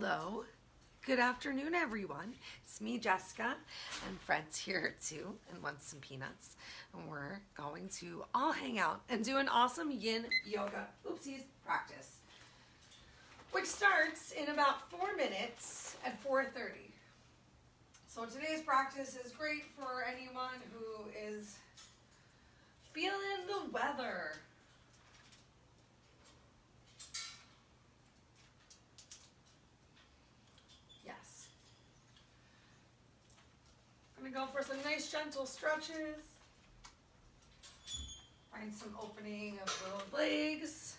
Hello, good afternoon everyone. It's me, Jessica, and friends here too, and want some peanuts. And we're going to all hang out and do an awesome Yin Yoga, practice, which starts in about 4 minutes at 4:30. So today's practice is great for anyone who is feeling the weather. Yes. I'm gonna go for some nice gentle stretches. Find some opening of the legs.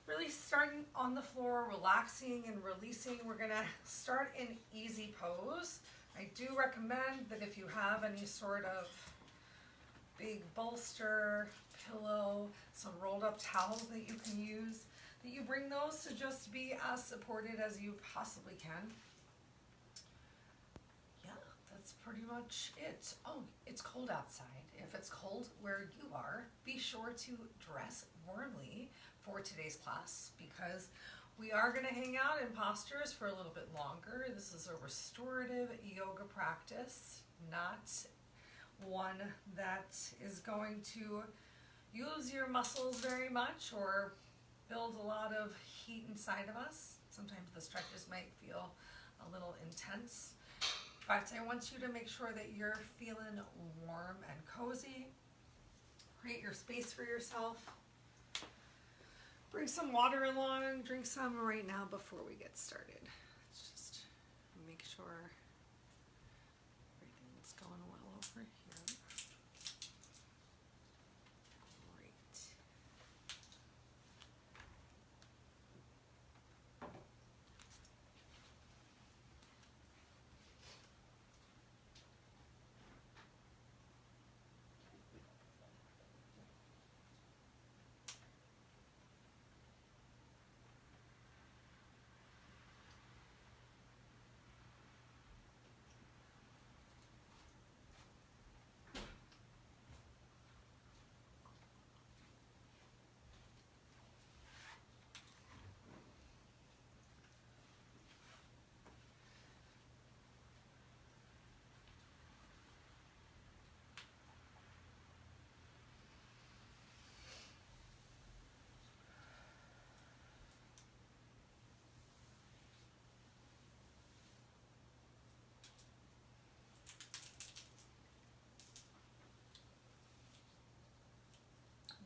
Really starting on the floor, relaxing and releasing. We're gonna start in easy pose. I do recommend that if you have any sort of big bolster, pillow, some rolled up towels that you can use, that you bring those to just be as supported as you possibly can. Yeah, that's pretty much it. Oh, it's cold outside. If it's cold where you are, be sure to dress warmly for today's class because we are going to hang out in postures for a little bit longer. This is a restorative yoga practice, not one that is going to use your muscles very much or build a lot of heat inside of us. Sometimes the stretches might feel a little intense, but I want you to make sure that you're feeling warm and cozy. Create your space for yourself. Bring some water along, drink some right now before we get started. Let's just make sure everything's going well over here. Great.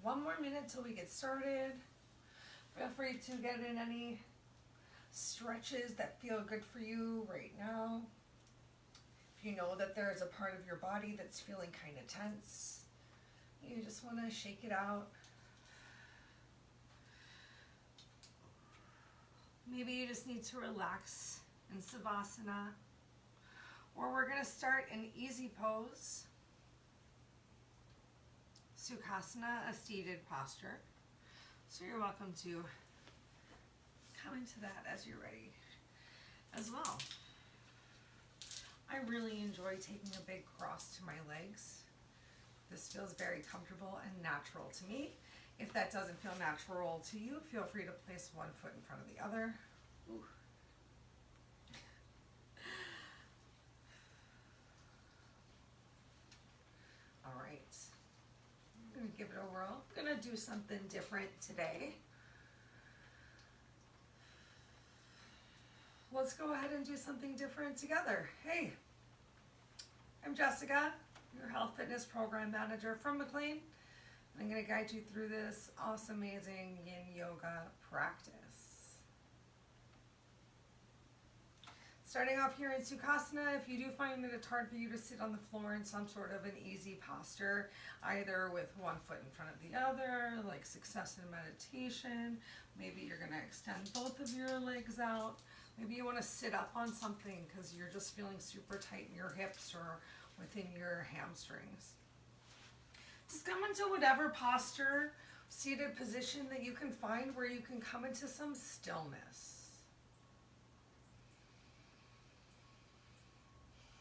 One more minute till we get started. Feel free to get in any stretches that feel good for you right now. If you know that there is a part of your body that's feeling kind of tense, you just want to shake it out. Maybe you just need to relax in Savasana, or we're going to start in easy pose. Sukhasana, a seated posture. So you're welcome to come into that as you're ready as well. I really enjoy taking a big cross to my legs. This feels very comfortable and natural to me. If that doesn't feel natural to you, feel free to place one foot in front of the other. Ooh. All right. I'm going to give it a whirl. I'm going to do something different today. Let's go ahead and do something different together. Hey, I'm Jessica, your health fitness program manager from McLean. I'm going to guide you through this awesome, amazing Yin Yoga practice. Starting off here in Sukhasana, if you do find that it's hard for you to sit on the floor in some sort of an easy posture, either with one foot in front of the other, like success in meditation, maybe you're going to extend both of your legs out. Maybe you want to sit up on something because you're just feeling super tight in your hips or within your hamstrings. Just come into whatever posture, seated position that you can find where you can come into some stillness.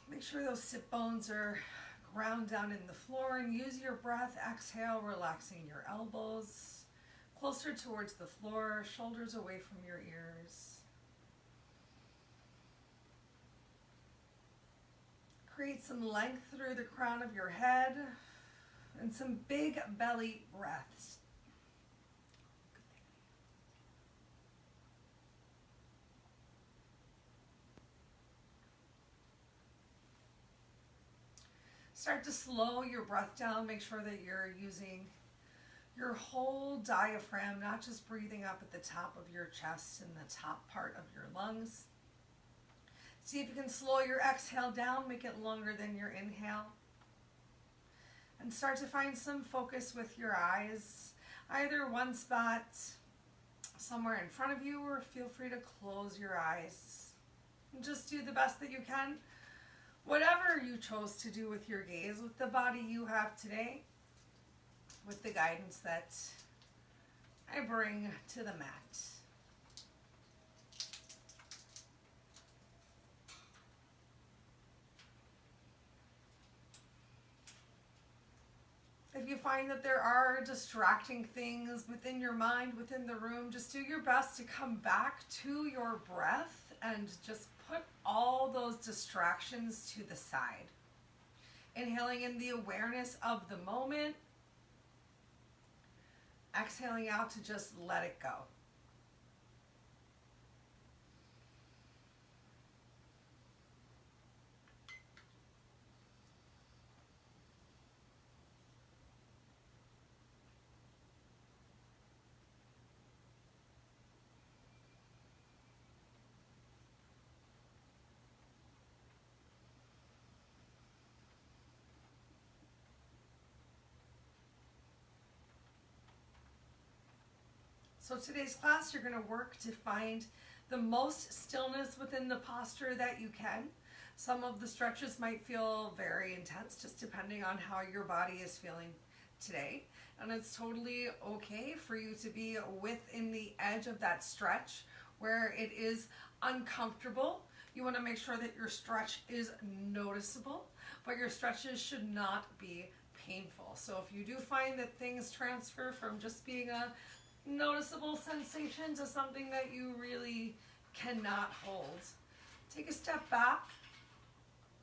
Make sure those sit bones are ground down in the floor and use your breath. Exhale, relaxing your elbows closer towards the floor, shoulders away from your ears. Create some length through the crown of your head and some big belly breaths. Start to slow your breath down. Make sure that you're using your whole diaphragm, not just breathing up at the top of your chest and the top part of your lungs. See if you can slow your exhale down, make it longer than your inhale. And start to find some focus with your eyes, either one spot somewhere in front of you, or feel free to close your eyes. And just do the best that you can. Whatever you chose to do with your gaze, with the body you have today, with the guidance that I bring to the mat. If you find that there are distracting things within your mind, within the room, just do your best to come back to your breath and just put all those distractions to the side. Inhaling in the awareness of the moment. Exhaling out to just let it go. So today's class, you're going to work to find the most stillness within the posture that you can. Some of the stretches might feel very intense, just depending on how your body is feeling today. And it's totally okay for you to be within the edge of that stretch where it is uncomfortable. You want to make sure that your stretch is noticeable, but your stretches should not be painful. So if you do find that things transfer from just being a noticeable sensation to something that you really cannot hold, take a step back,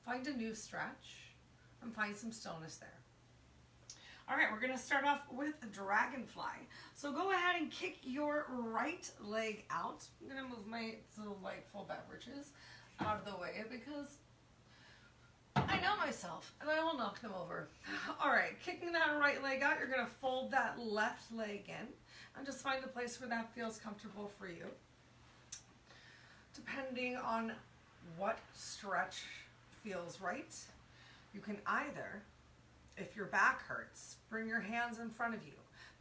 find a new stretch, and find some stillness there. All right, we're going to start off with a dragonfly. So go ahead and kick your right leg out. I'm going to move my delightful beverages out of the way because I know myself and I will knock them over. All right, kicking that right leg out, you're going to fold that left leg in and just find a place where that feels comfortable for you. Depending on what stretch feels right, you can either, if your back hurts, bring your hands in front of you.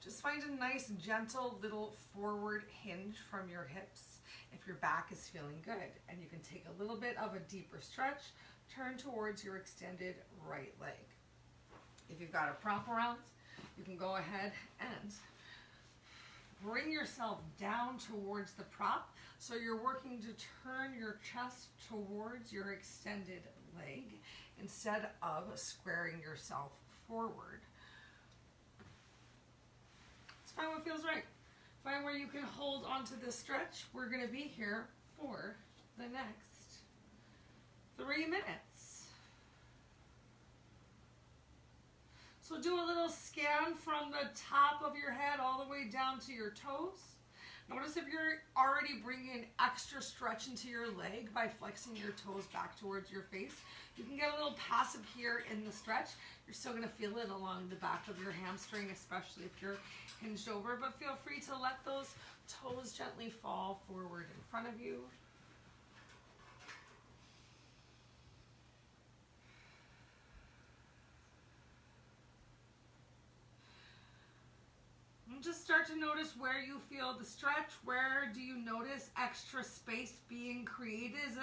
Just find a nice, gentle little forward hinge from your hips. If your back is feeling good and you can take a little bit of a deeper stretch, turn towards your extended right leg. If you've got a prop around, you can go ahead and bring yourself down towards the prop. So you're working to turn your chest towards your extended leg instead of squaring yourself forward. It's find what feels right. Find where you can hold onto this stretch. We're going to be here for the next 3 minutes. So do a little scan from the top of your head all the way down to your toes. Notice if you're already bringing extra stretch into your leg by flexing your toes back towards your face. You can get a little passive here in the stretch. You're still going to feel it along the back of your hamstring, especially if you're hinged over, but feel free to let those toes gently fall forward in front of you. Just start to notice where you feel the stretch. Where do you notice extra space being created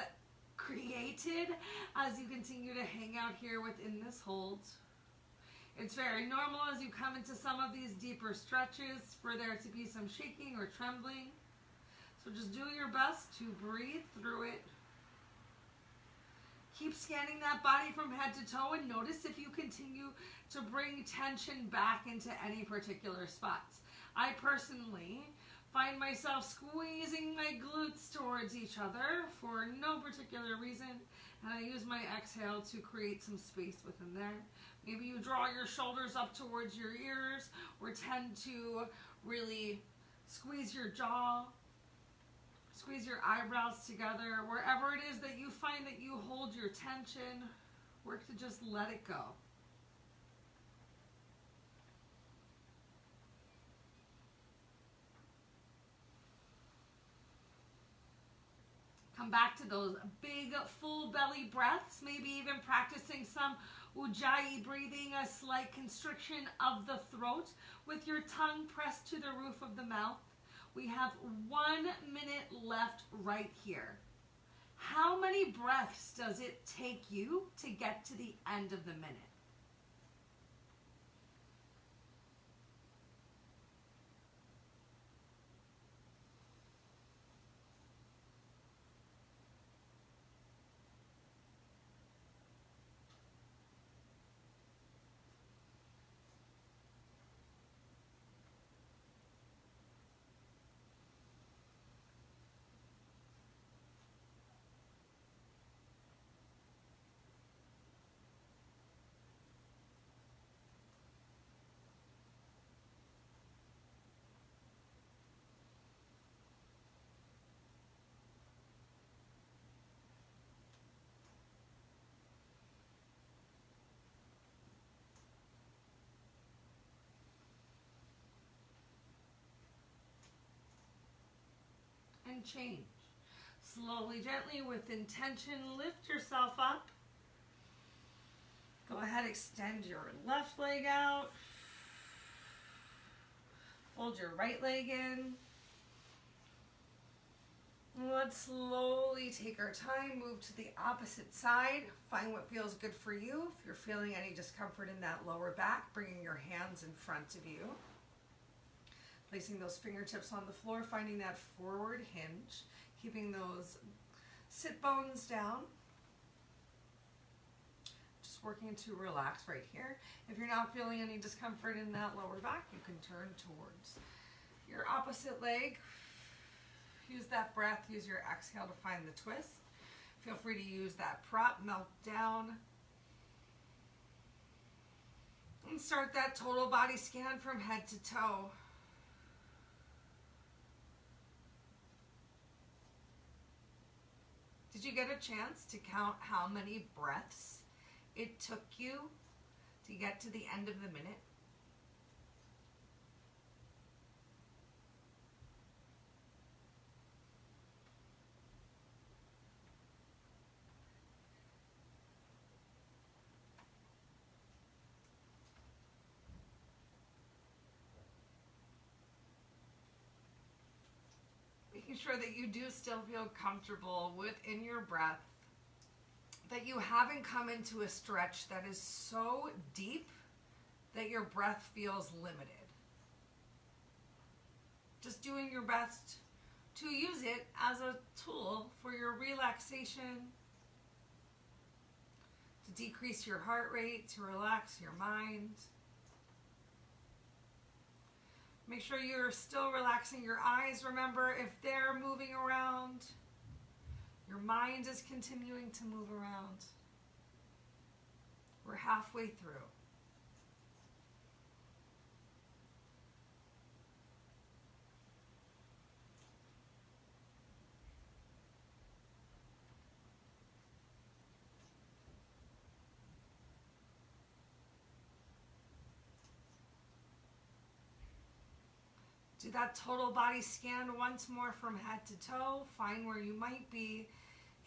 as you continue to hang out here within this hold? It's very normal as you come into some of these deeper stretches for there to be some shaking or trembling. So just do your best to breathe through it. Keep scanning that body from head to toe and notice if you continue to bring tension back into any particular spots. I personally Find myself squeezing my glutes towards each other for no particular reason. And I use my exhale to create some space within there. Maybe you draw your shoulders up towards your ears or tend to really squeeze your jaw, squeeze your eyebrows together. Wherever it is that you find that you hold your tension, work to just let it go. Come back to those big full belly breaths, maybe even practicing some ujjayi breathing, a slight constriction of the throat with your tongue pressed to the roof of the mouth. We have 1 minute left right here. How many breaths does it take you to get to the end of the minute? And change. Slowly, gently, with intention, lift yourself up. Go ahead, extend your left leg out. Fold your right leg in. Let's slowly take our time, move to the opposite side. Find what feels good for you. If you're feeling any discomfort in that lower back, bringing your hands in front of you. Placing those fingertips on the floor, finding that forward hinge, keeping those sit bones down. Just working to relax right here. If you're not feeling any discomfort in that lower back, you can turn towards your opposite leg. Use that breath, use your exhale to find the twist. Feel free to use that prop, melt down. And start that total body scan from head to toe. Did you get a chance to count how many breaths it took you to get to the end of the minute? Making sure that you do still feel comfortable within your breath, that you haven't come into a stretch that is so deep that your breath feels limited. Just doing your best to use it as a tool for your relaxation, to decrease your heart rate, to relax your mind. Make sure you're still relaxing your eyes. Remember, if they're moving around, your mind is continuing to move around. We're halfway through. Do that total body scan once more from head to toe. Find where you might be.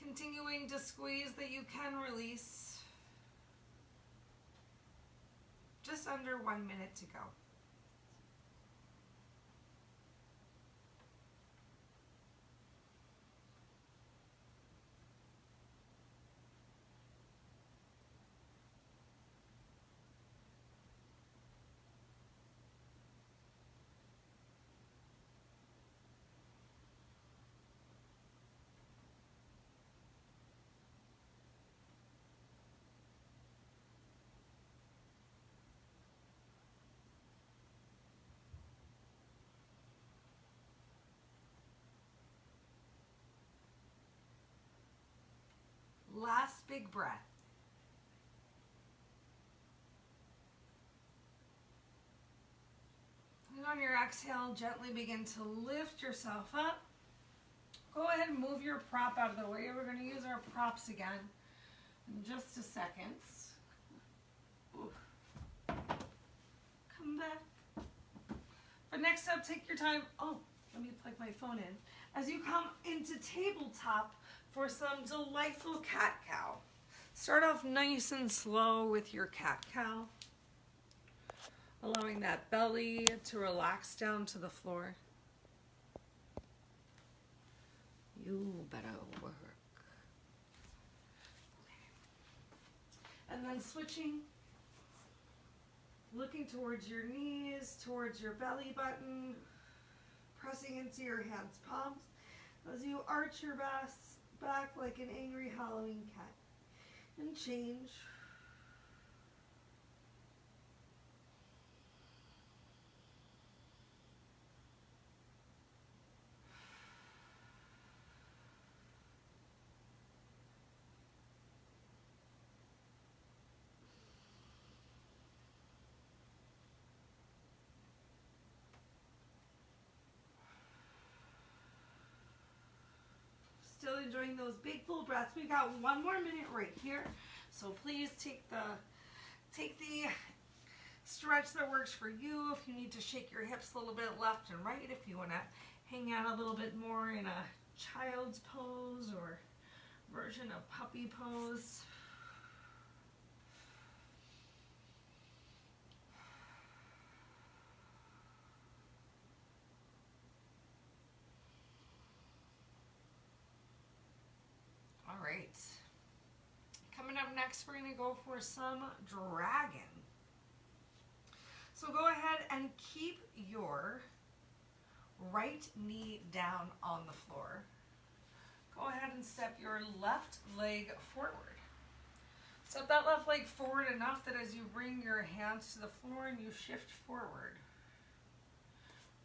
Continuing to squeeze that you can release. Just under 1 minute to go. Big breath. And on your exhale, gently begin to lift yourself up. Go ahead and move your prop out of the way. We're going to use our props again in just a second. Ooh. Come back. But next up, take your time. Oh, let me plug my phone in. As you come into tabletop for some delightful cat-cow. Start off nice and slow with your cat-cow. Allowing that belly to relax down to the floor. You better work. Okay. And then switching, looking towards your knees, towards your belly button, pressing into your hands' palms as you arch your back like an angry Halloween cat. And change. Still enjoying those big full breaths. We got 1 more minute right here. So please take the stretch that works for you. If you need to shake your hips a little bit left and right, if you want to hang out a little bit more in a child's pose or version of puppy pose. All right. Coming up next, we're going to go for some dragon. So go ahead and keep your right knee down on the floor. Go ahead and step your left leg forward. Step that left leg forward enough that as you bring your hands to the floor and you shift forward,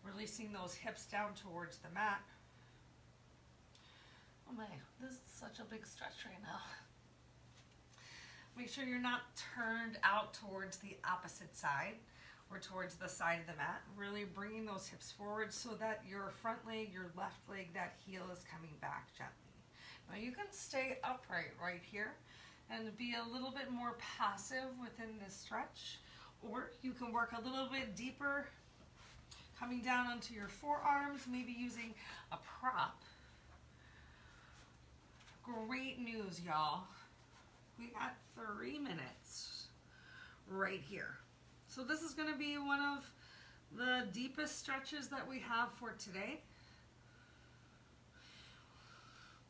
releasing those hips down towards the mat. Oh my, this is such a big stretch right now. Make sure you're not turned out towards the opposite side or towards the side of the mat. Really bringing those hips forward so that your front leg, your left leg, that heel is coming back gently. Now you can stay upright right here and be a little bit more passive within this stretch, or you can work a little bit deeper, coming down onto your forearms, maybe using a prop. Great news, y'all. We got 3 minutes right here. So this is going to be one of the deepest stretches that we have for today.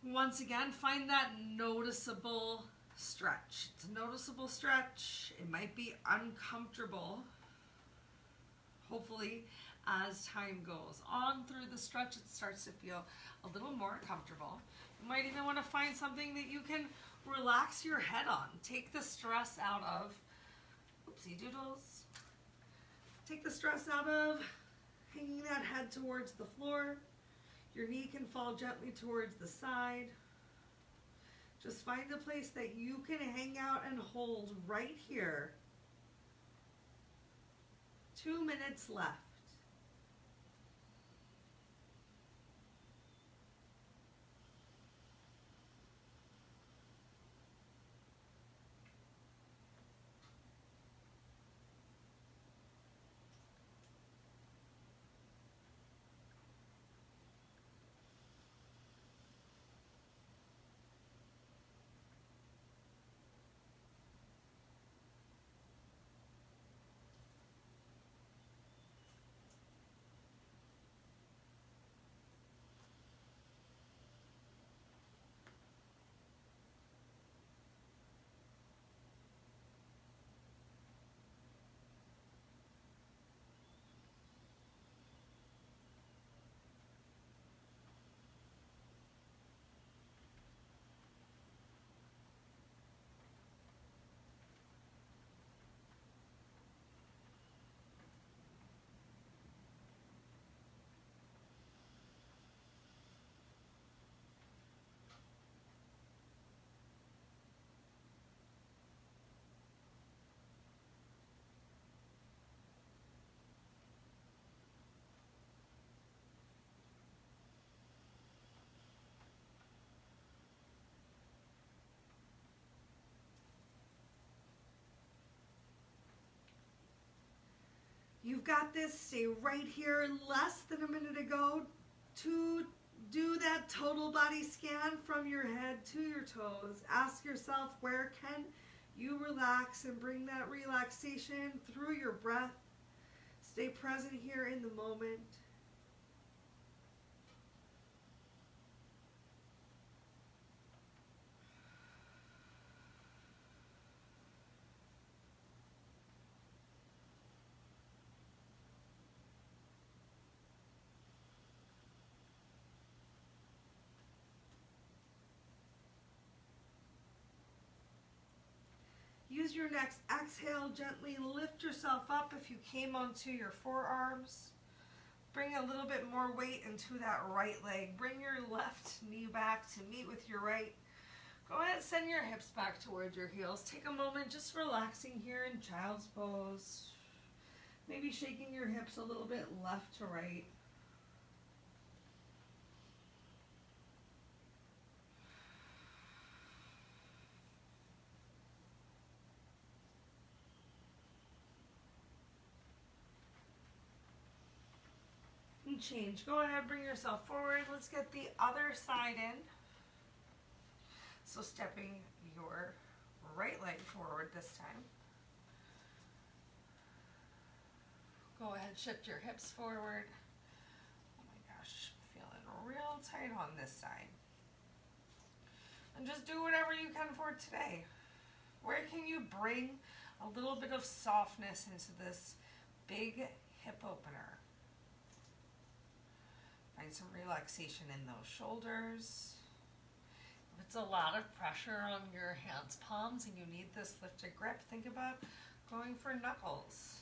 Once again, find that noticeable stretch. It's a noticeable stretch. It might be uncomfortable. Hopefully, as time goes on through the stretch, it starts to feel a little more comfortable. You might even want to find something that you can relax your head on. Take the stress out of, oopsie doodles. Take the stress out of hanging that head towards the floor. Your knee can fall gently towards the side. Just find a place that you can hang out and hold right here. 2 minutes left. got this. Stay right here. Less than a minute ago to do that total body scan from your head to your toes. Ask yourself, where can you relax, and bring that relaxation through your breath. Stay present here in the moment. Use your next exhale, gently lift yourself up if you came onto your forearms. Bring a little bit more weight into that right leg. Bring your left knee back to meet with your right. Go ahead, send your hips back towards your heels. Take a moment just relaxing here in child's pose. Maybe shaking your hips a little bit left to right. And change. Go ahead, bring yourself forward. Let's get the other side in. So stepping your right leg forward this time. Go ahead, shift your hips forward. Oh my gosh, feeling real tight on this side. And just do whatever you can for today. Where can you bring a little bit of softness into this big hip opener? Find some relaxation in those shoulders. If it's a lot of pressure on your hands, palms, and you need this lifted grip, think about going for knuckles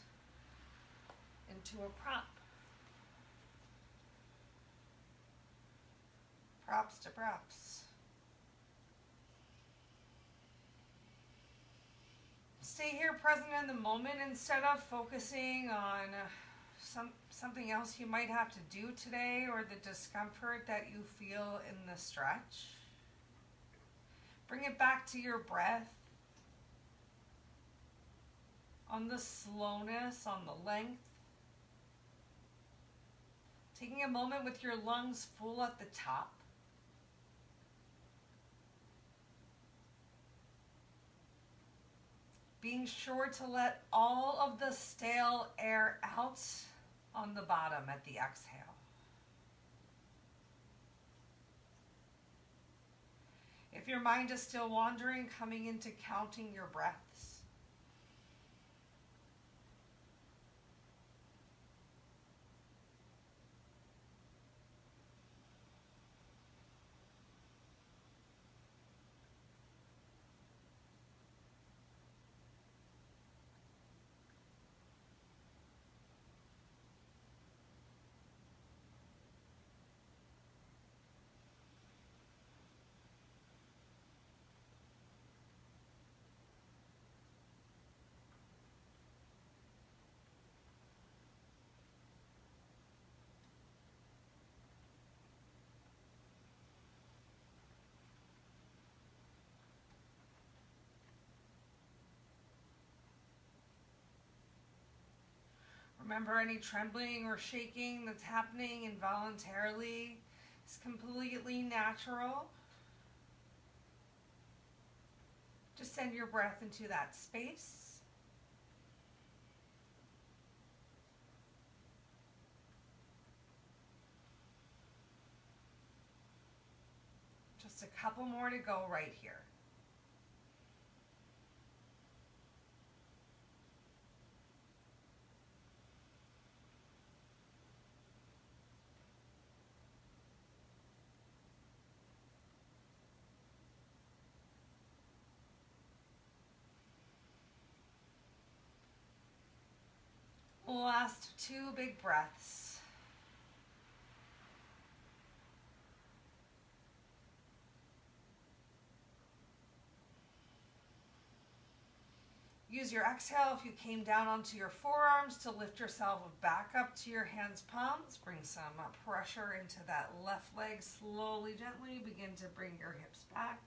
into a prop. Props to props. Stay here present in the moment instead of focusing on something else you might have to do today, or the discomfort that you feel in the stretch. Bring it back to your breath, on the slowness, on the length. Taking a moment with your lungs full at the top. Being sure to let all of the stale air out on the bottom at the exhale. If your mind is still wandering, coming into counting your breaths. Remember, any trembling or shaking that's happening involuntarily is completely natural. Just send your breath into that space. Just a couple more to go right here. Last two big breaths. Use your exhale if you came down onto your forearms to lift yourself back up to your hands, palms. Bring some pressure into that left leg. Slowly, gently begin to bring your hips back.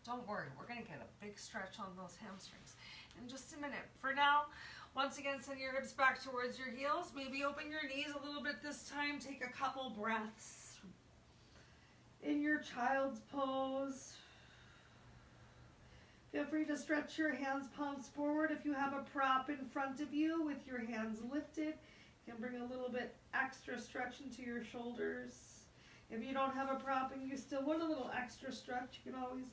Don't worry, we're going to get a big stretch on those hamstrings in just a minute. For now, Once again, send your hips back towards your heels. Maybe open your knees a little bit this time. Take a couple breaths in your child's pose. Feel free to stretch your hands, palms forward. If you have a prop in front of you with your hands lifted, you can bring a little bit extra stretch into your shoulders. If you don't have a prop and you still want a little extra stretch, you can always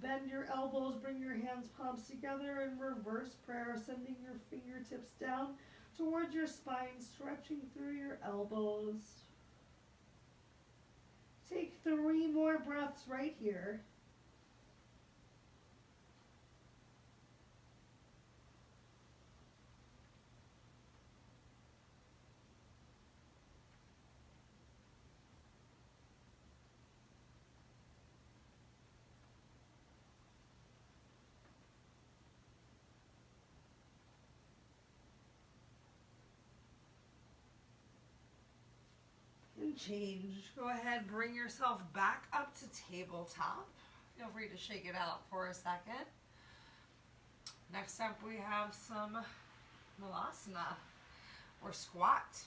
bend your elbows, bring your hands, palms together, and reverse prayer, sending your fingertips down towards your spine, stretching through your elbows. Take 3 more breaths right here. And change. Go ahead, bring yourself back up to tabletop. Feel free to shake it out for a second. Next up, we have some malasana or squat.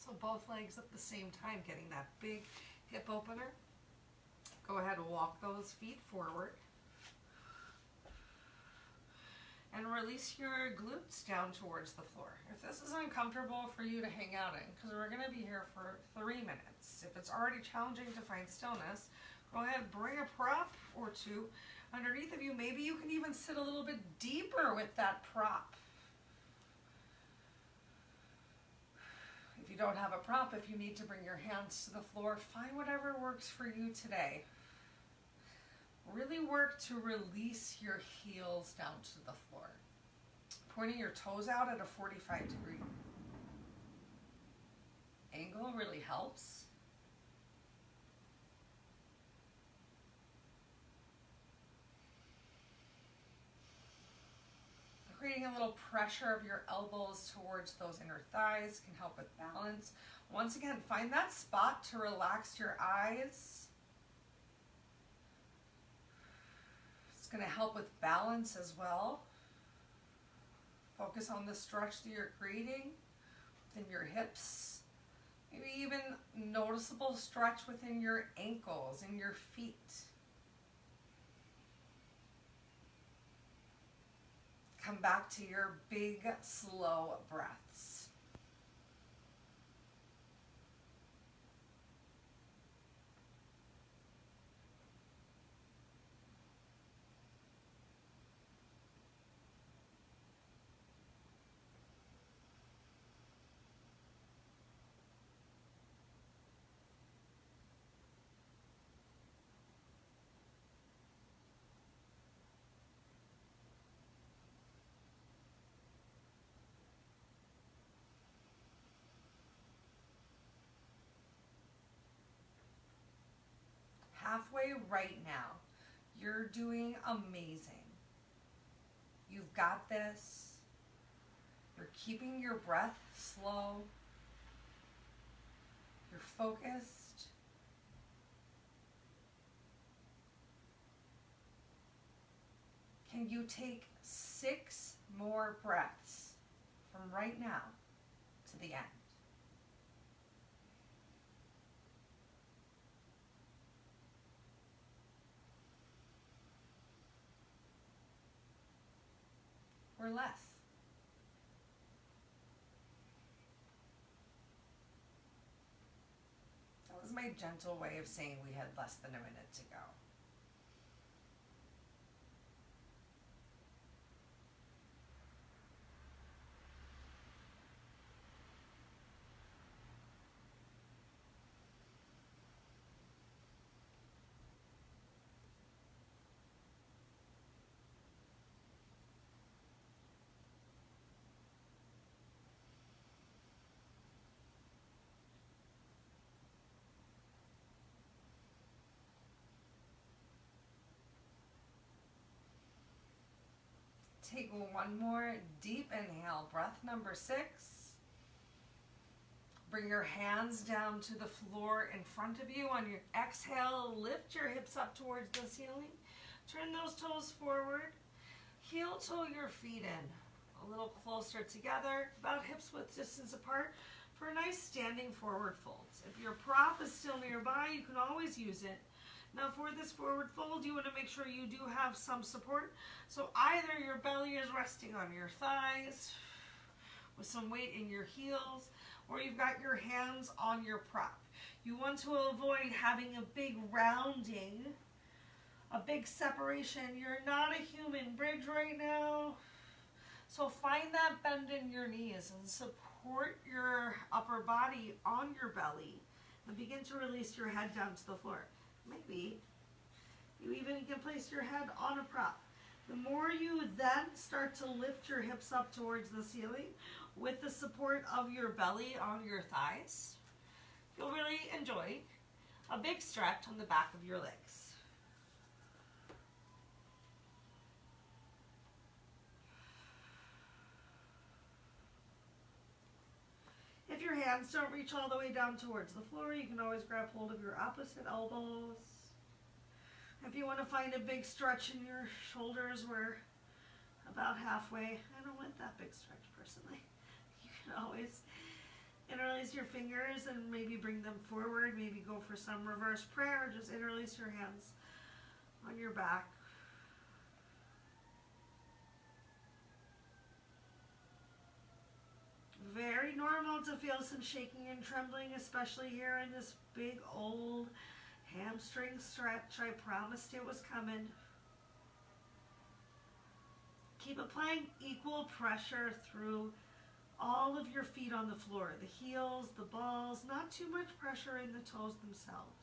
So both legs at the same time, getting that big hip opener. Go ahead and walk those feet forward. And release your glutes down towards the floor. If this is uncomfortable for you to hang out in, because we're going to be here for 3 minutes. If it's already challenging to find stillness, go ahead and bring a prop or 2 underneath of you. Maybe you can even sit a little bit deeper with that prop. If you don't have a prop, if you need to bring your hands to the floor, find whatever works for you today. Really work to release your heels down to the floor. Pointing your toes out at a 45-degree angle really helps. Creating a little pressure of your elbows towards those inner thighs can help with balance. Once again, find that spot to relax your eyes. It's going to help with balance as well. Focus on the stretch that you're creating within your hips. Maybe even noticeable stretch within your ankles and your feet. Come back to your big, slow breaths. Halfway right now. You're doing amazing. You've got this. You're keeping your breath slow. You're focused. Can you take 6 more breaths from right now to the end? Or less. That was my gentle way of saying we had less than a minute to go. Take one more deep inhale, breath number 6. Bring your hands down to the floor in front of you. On your exhale, lift your hips up towards the ceiling. Turn those toes forward. Heel toe your feet in. a little closer together, about hips width distance apart, for a nice standing forward fold. If your prop is still nearby, you can always use it. Now for this forward fold, you want to make sure you do have some support. So either your belly is resting on your thighs with some weight in your heels, or you've got your hands on your prop. You want to avoid having a big rounding, a big separation. You're not a human bridge right now. So find that bend in your knees and support your upper body on your belly and begin to release your head down to the floor. Maybe you even can place your head on a prop. The more you then start to lift your hips up towards the ceiling with the support of your belly on your thighs, you'll really enjoy a big stretch on the back of your legs. If your hands don't reach all the way down towards the floor, you can always grab hold of your opposite elbows. If you want to find a big stretch in your shoulders, we're about halfway. I don't want that big stretch personally. You can always interlace your fingers and maybe bring them forward, maybe go for some reverse prayer, just interlace your hands on your back. Very normal to feel some shaking and trembling, especially here in this big old hamstring stretch. I promised it was coming. Keep applying equal pressure through all of your feet on the floor, the heels, the balls, not too much pressure in the toes themselves.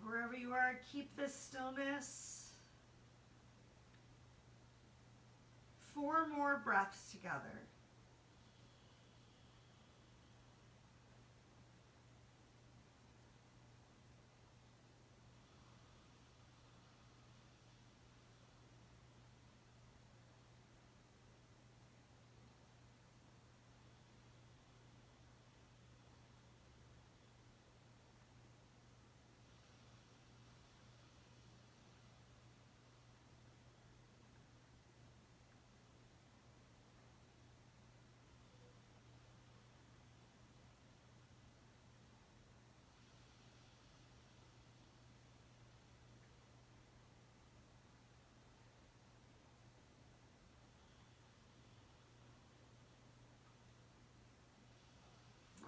Wherever you are, keep this stillness. 4 more breaths together.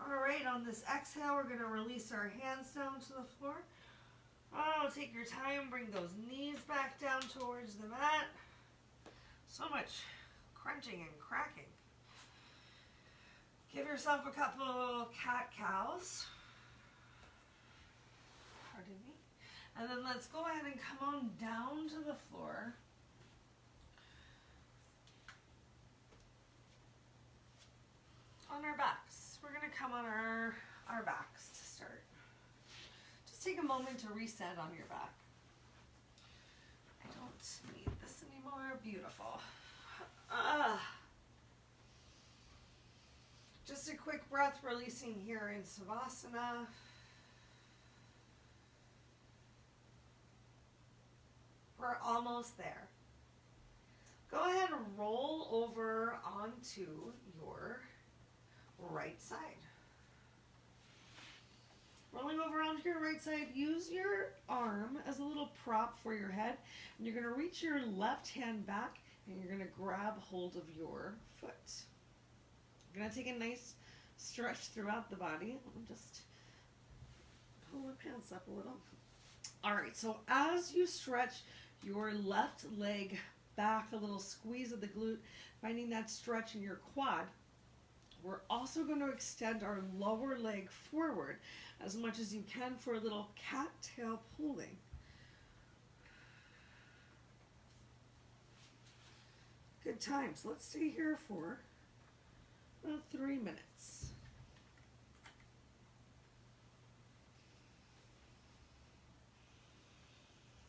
All right, on this exhale, we're going to release our hands down to the floor. Oh, take your time, bring those knees back down towards the mat. So much crunching and cracking. Give yourself a couple cat-cows. Pardon me. And then let's go ahead and come on down to the floor. On our backs. We're going to come on our backs to start. Just take a moment to reset on your back. I don't need this anymore. Beautiful. Just a quick breath releasing here in Savasana. We're almost there. Go ahead and roll over onto your right side. Rolling over onto your right side, use your arm as a little prop for your head. And you're going to reach your left hand back and you're going to grab hold of your foot. You're going to take a nice stretch throughout the body. I'll just pull my pants up a little. All right, so as you stretch your left leg back, a little squeeze of the glute, finding that stretch in your quad, we're also going to extend our lower leg forward as much as you can for a little cattail pulling. Good time. So let's stay here for about 3 minutes.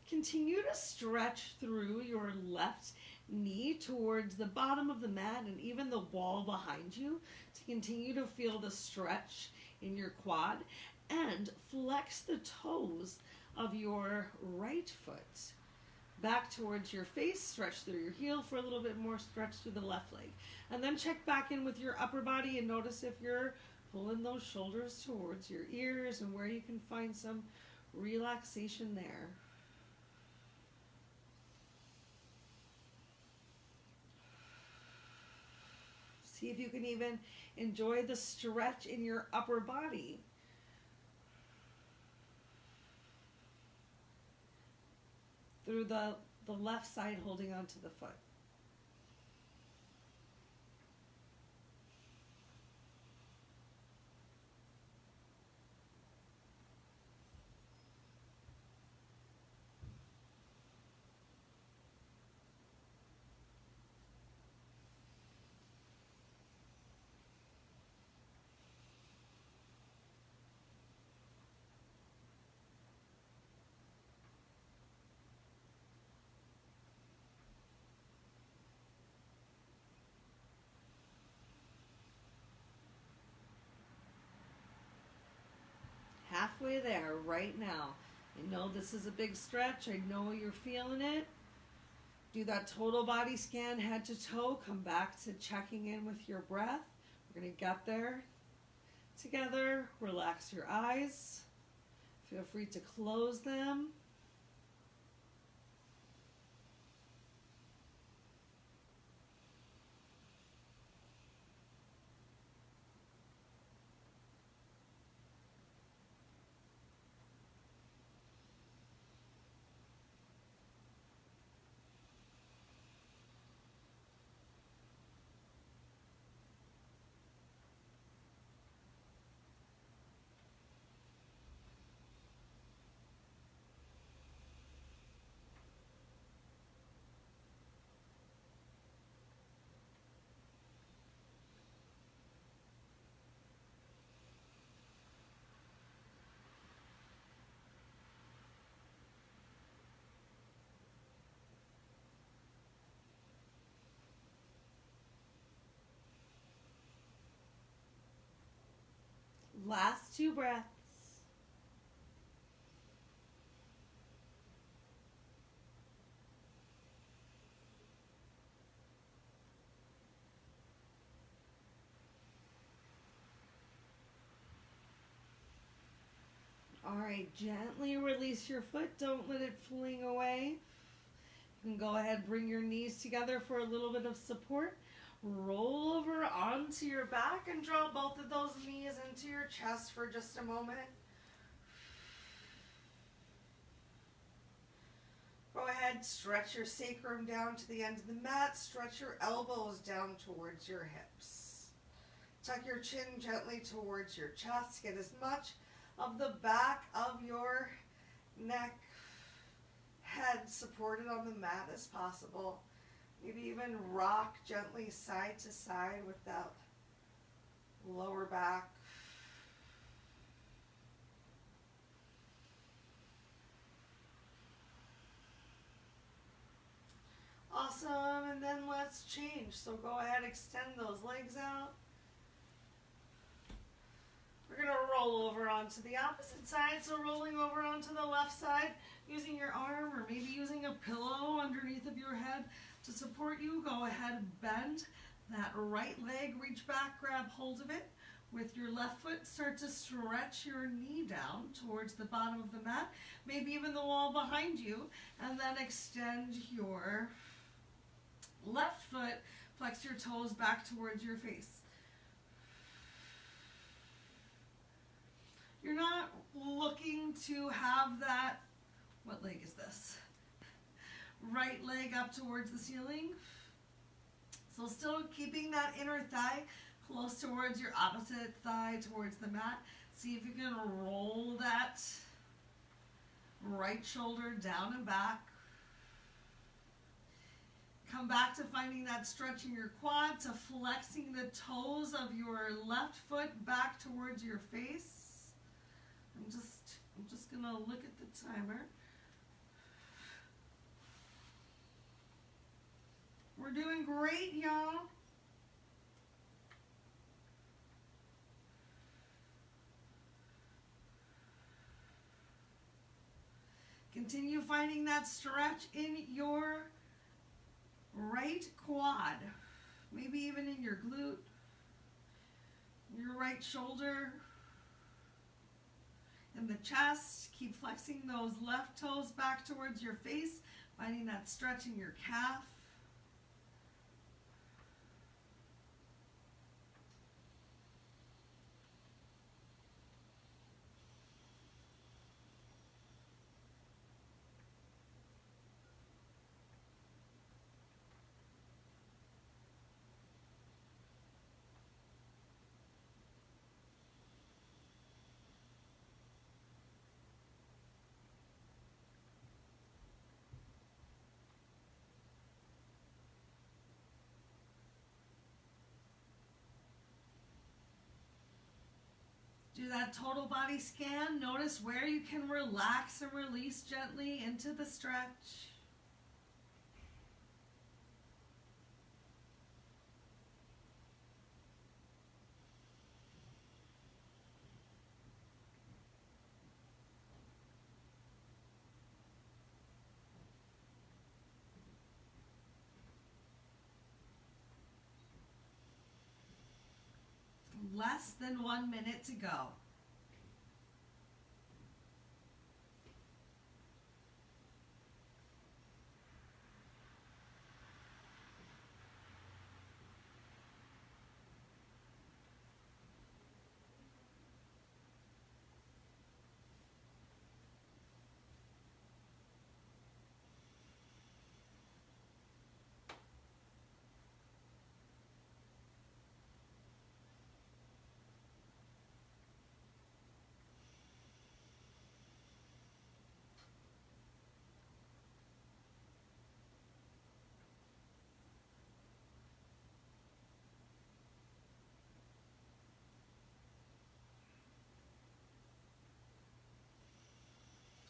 Continue to stretch through your left knee towards the bottom of the mat and even the wall behind you to continue to feel the stretch in your quad, and flex the toes of your right foot back towards your face. Stretch through your heel for a little bit more stretch through the left leg, and then check back in with your upper body and notice if you're pulling those shoulders towards your ears and where you can find some relaxation there. See if you can even enjoy the stretch in your upper body. Through the left side, holding onto the foot. Halfway there right now. I know this is a big stretch. I know you're feeling it. Do that total body scan, head to toe. Come back to checking in with your breath. We're going to get there together. Relax your eyes. Feel free to close them. Last 2 breaths. All right, gently release your foot. Don't let it fling away. You can go ahead, bring your knees together for a little bit of support. Roll over onto your back and draw both of those knees into your chest for just a moment. Go ahead, stretch your sacrum down to the end of the mat. Stretch your elbows down towards your hips. Tuck your chin gently towards your chest. Get as much of the back of your neck, head supported on the mat as possible. Maybe even rock gently side to side with that lower back. Awesome, and then let's change. So go ahead, extend those legs out. We're going to roll over onto the opposite side. So rolling over onto the left side, using your arm or maybe using a pillow underneath of your head to support you. Go ahead, bend that right leg, reach back, grab hold of it. With your left foot, start to stretch your knee down towards the bottom of the mat, maybe even the wall behind you, and then extend your left foot, flex your toes back towards your face. You're not looking to have that, what leg is this? Right leg up towards the ceiling. So still keeping that inner thigh close towards your opposite thigh towards the mat. See if you can roll that right shoulder down and back. Come back to finding that stretch in your quad, to flexing the toes of your left foot back towards your face. I'm just gonna look at the timer. We're doing great, y'all. Continue finding that stretch in your right quad, maybe even in your glute, your right shoulder, in the chest. Keep flexing those left toes back towards your face, finding that stretch in your calf. Do that total body scan. Notice where you can relax and release gently into the stretch. Less than 1 minute to go.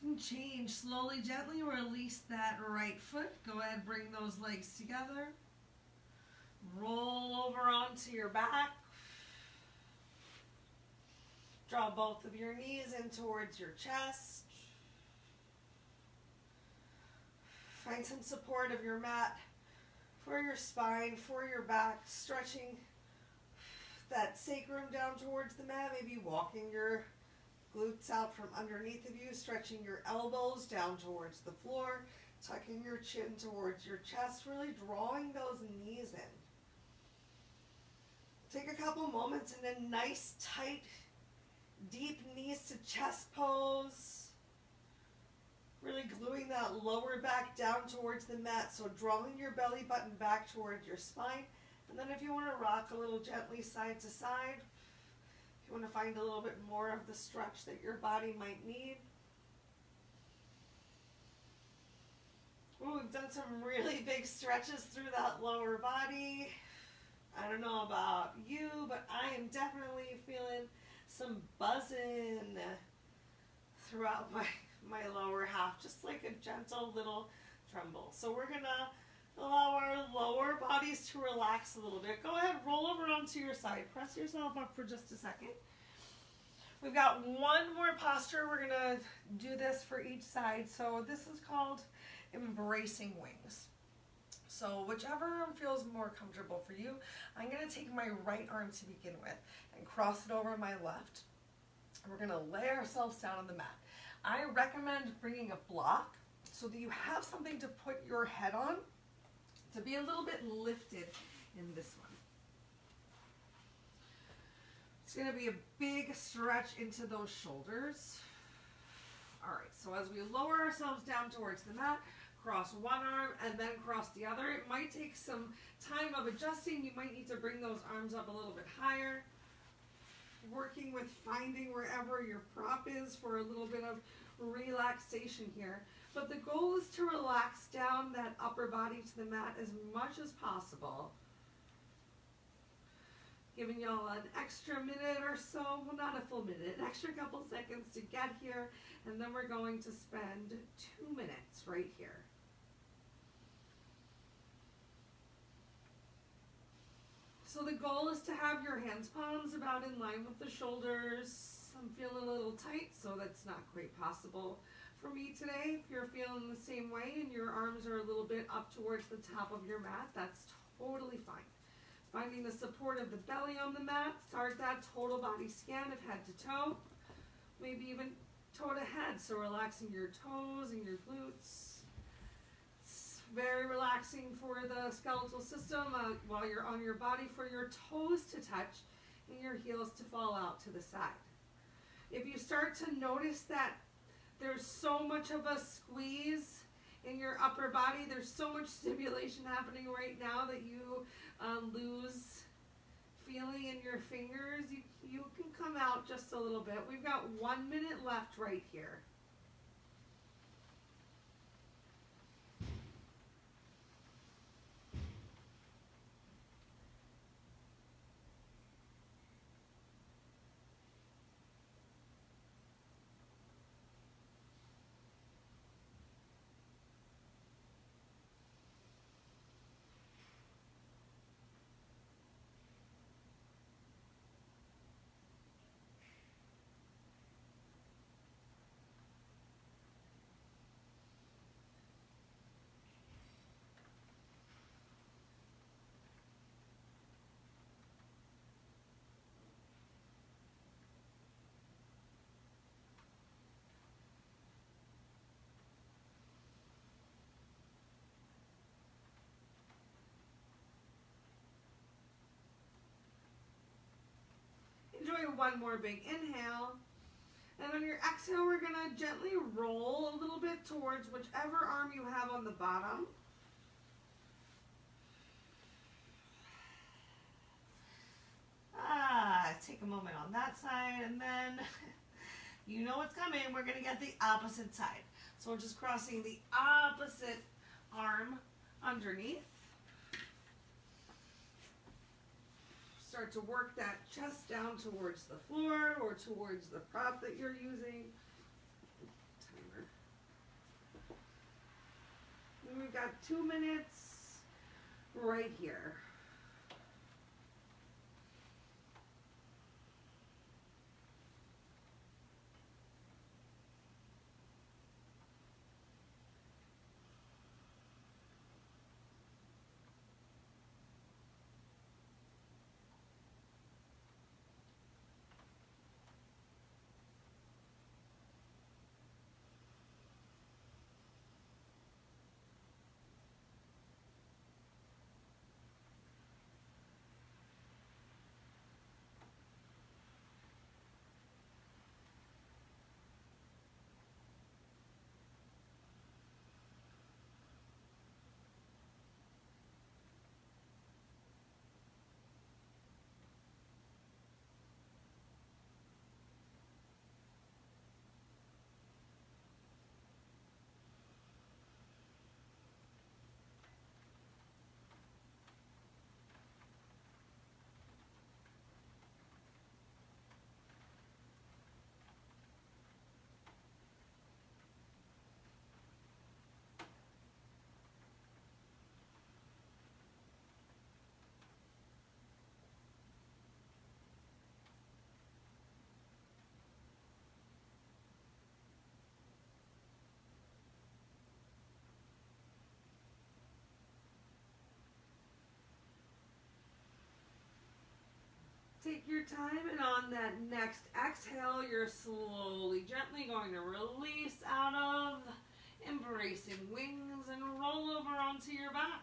And change. Slowly, gently release that right foot. Go ahead, bring those legs together. Roll over onto your back. Draw both of your knees in towards your chest. Find some support of your mat for your spine, for your back, stretching that sacrum down towards the mat, maybe walking your glutes out from underneath of you, stretching your elbows down towards the floor, tucking your chin towards your chest, really drawing those knees in. Take a couple moments in a nice, tight, deep knees to chest pose. Really gluing that lower back down towards the mat, so drawing your belly button back towards your spine. And then if you want to rock a little gently side to side, if you want to find a little bit more of the stretch that your body might need. Ooh, we've done some really big stretches through that lower body. I don't know about you, but I am definitely feeling some buzzing throughout my lower half, just like a gentle little tremble. So we're gonna allow our lower bodies to relax a little bit. Go ahead, roll over onto your side. Press yourself up for just a second. We've got one more posture. We're gonna do this for each side. So this is called embracing wings. So whichever feels more comfortable for you, I'm gonna take my right arm to begin with and cross it over my left. We're gonna lay ourselves down on the mat. I recommend bringing a block so that you have something to put your head on, to be a little bit lifted in this one. It's going to be a big stretch into those shoulders. All right, so as we lower ourselves down towards the mat, cross one arm and then cross the other. It might take some time of adjusting. You might need to bring those arms up a little bit higher. Working with finding wherever your prop is for a little bit of relaxation here. But the goal is to relax down that upper body to the mat as much as possible. Giving y'all an extra minute or so, well, not a full minute, an extra couple seconds to get here, and then we're going to spend 2 minutes right here. So the goal is to have your hands palms about in line with the shoulders. I'm feeling a little tight, so that's not quite possible for me today. If you're feeling the same way and your arms are a little bit up towards the top of your mat, that's totally fine. Finding the support of the belly on the mat, start that total body scan of head to toe, maybe even toe to head, so relaxing your toes and your glutes. It's very relaxing for the skeletal system while you're on your body, for your toes to touch and your heels to fall out to the side. If you start to notice that there's so much of a squeeze in your upper body, there's so much stimulation happening right now that you lose feeling in your fingers, you can come out just a little bit. We've got 1 minute left right here. Enjoy one more big inhale. And on your exhale, we're going to gently roll a little bit towards whichever arm you have on the bottom. Take a moment on that side, and then you know what's coming. We're going to get the opposite side. So we're just crossing the opposite arm underneath. Start to work that chest down towards the floor or towards the prop that you're using. Timer. And we've got 2 minutes right here. Take your time, and on that next exhale, you're slowly, gently going to release out of, embracing wings, and roll over onto your back.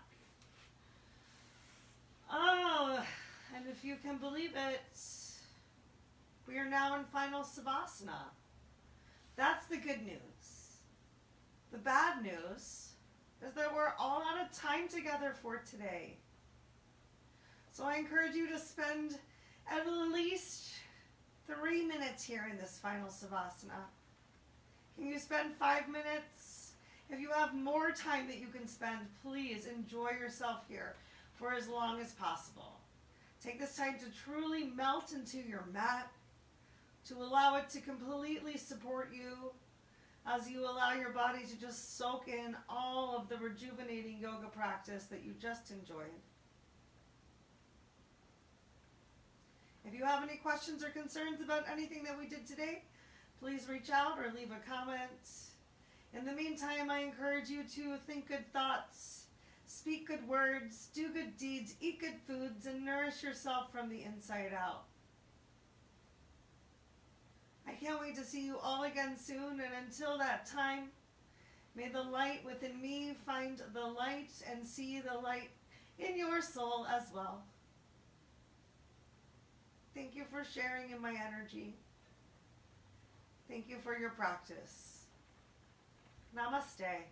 Oh, and if you can believe it, we are now in final Savasana. That's the good news. The bad news is that we're all out of time together for today. So I encourage you to spend at least 3 minutes here in this final Savasana. Can you spend 5 minutes If you have more time that you can spend, please enjoy yourself here for as long as possible. Take this time to truly melt into your mat, to allow it to completely support you as you allow your body to just soak in all of the rejuvenating yoga practice that you just enjoyed. If you have any questions or concerns about anything that we did today, please reach out or leave a comment. In the meantime, I encourage you to think good thoughts, speak good words, do good deeds, eat good foods, and nourish yourself from the inside out. I can't wait to see you all again soon, and until that time, may the light within me find the light and see the light in your soul as well. Thank you for sharing in my energy. Thank you for your practice. Namaste.